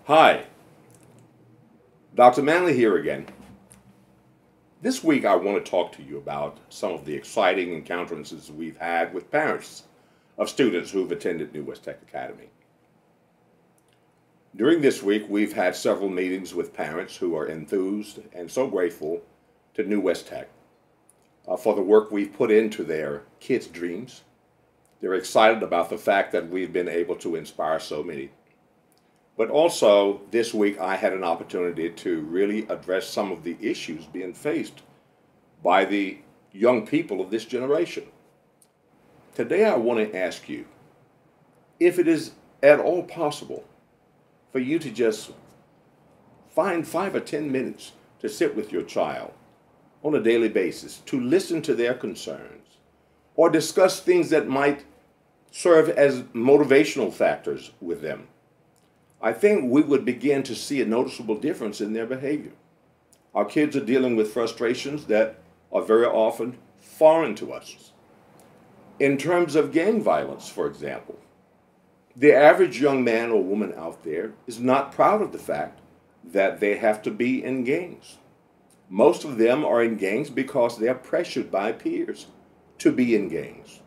Hi, Dr. Manley here again. This week I want to talk to you about some of the exciting encounters we've had with parents of students who've attended New West Tech Academy. During this week we've had several meetings with parents who are enthused and so grateful to New West Tech for the work we've put into their kids' dreams. They're excited about the fact that we've been able to inspire so many. But also, this week I had an opportunity to really address some of the issues being faced by the young people of this generation. Today I want to ask you if it is at all possible for you to just find 5 or 10 minutes to sit with your child on a daily basis, to listen to their concerns, or discuss things that might serve as motivational factors with them. I think we would begin to see a noticeable difference in their behavior. Our kids are dealing with frustrations that are very often foreign to us. In terms of gang violence, for example, the average young man or woman out there is not proud of the fact that they have to be in gangs. Most of them are in gangs because they are pressured by peers to be in gangs.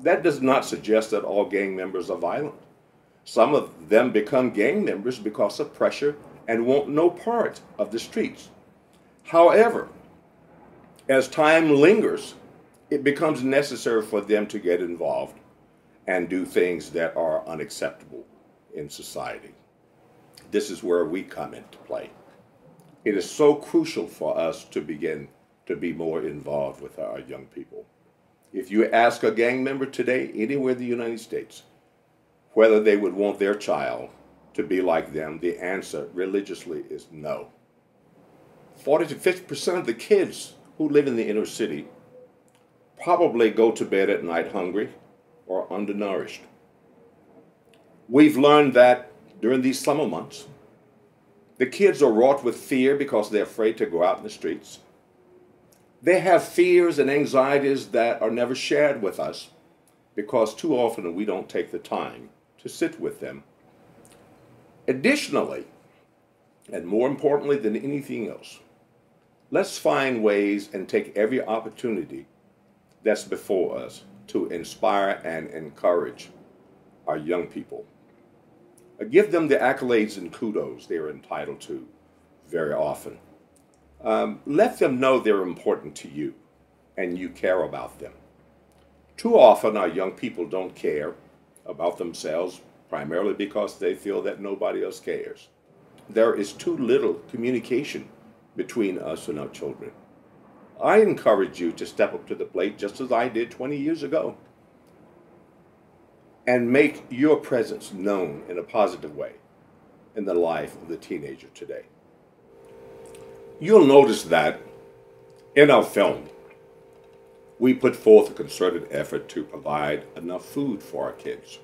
That does not suggest that all gang members are violent. Some of them become gang members because of pressure and want no part of the streets. However, as time lingers, it becomes necessary for them to get involved and do things that are unacceptable in society. This is where we come into play. It is so crucial for us to begin to be more involved with our young people. If you ask a gang member today, anywhere in the United States, whether they would want their child to be like them, the answer religiously is no. 40 to 50% of the kids who live in the inner city probably go to bed at night hungry or undernourished. We've learned that during these summer months, the kids are wrought with fear because they're afraid to go out in the streets. They have fears and anxieties that are never shared with us because too often we don't take the time to sit with them. Additionally, and more importantly than anything else, let's find ways and take every opportunity that's before us to inspire and encourage our young people. Give them the accolades and kudos they're entitled to very often. Let them know they're important to you and you care about them. Too often our young people don't care about themselves, primarily because they feel that nobody else cares. There is too little communication between us and our children. I encourage you to step up to the plate just as I did 20 years ago and make your presence known in a positive way in the life of the teenager today. You'll notice that in our film, we put forth a concerted effort to provide enough food for our kids,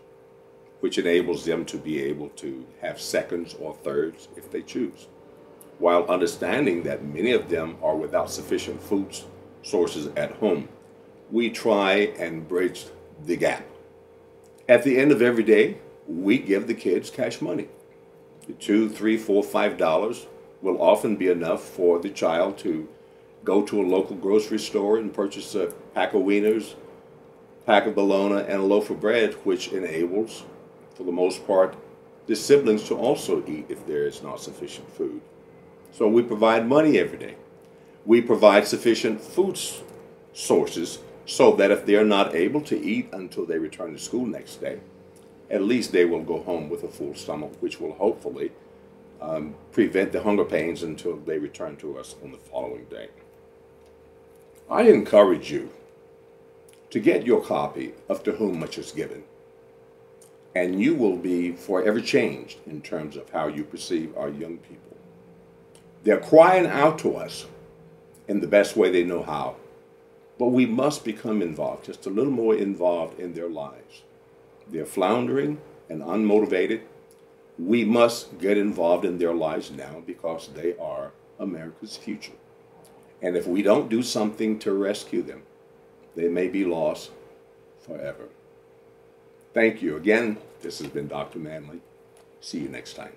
which enables them to be able to have seconds or thirds if they choose, while understanding that many of them are without sufficient food sources at home. We try and bridge the gap. At the end of every day, we give the kids cash money. The $2, $3, $4, $5 will often be enough for the child to go to a local grocery store and purchase a pack of wieners, pack of bologna, and a loaf of bread, which enables, for the most part, the siblings to also eat if there is not sufficient food. So we provide money every day. We provide sufficient food sources so that if they're not able to eat until they return to school next day, at least they will go home with a full stomach, which will hopefully prevent the hunger pains until they return to us on the following day. I encourage you to get your copy of To Whom Much Is Given, and you will be forever changed in terms of how you perceive our young people. They're crying out to us in the best way they know how, but we must become involved, just a little more involved in their lives. They're floundering and unmotivated. We must get involved in their lives now because they are America's future. And if we don't do something to rescue them, they may be lost forever. Thank you again. This has been Dr. Manley. See you next time.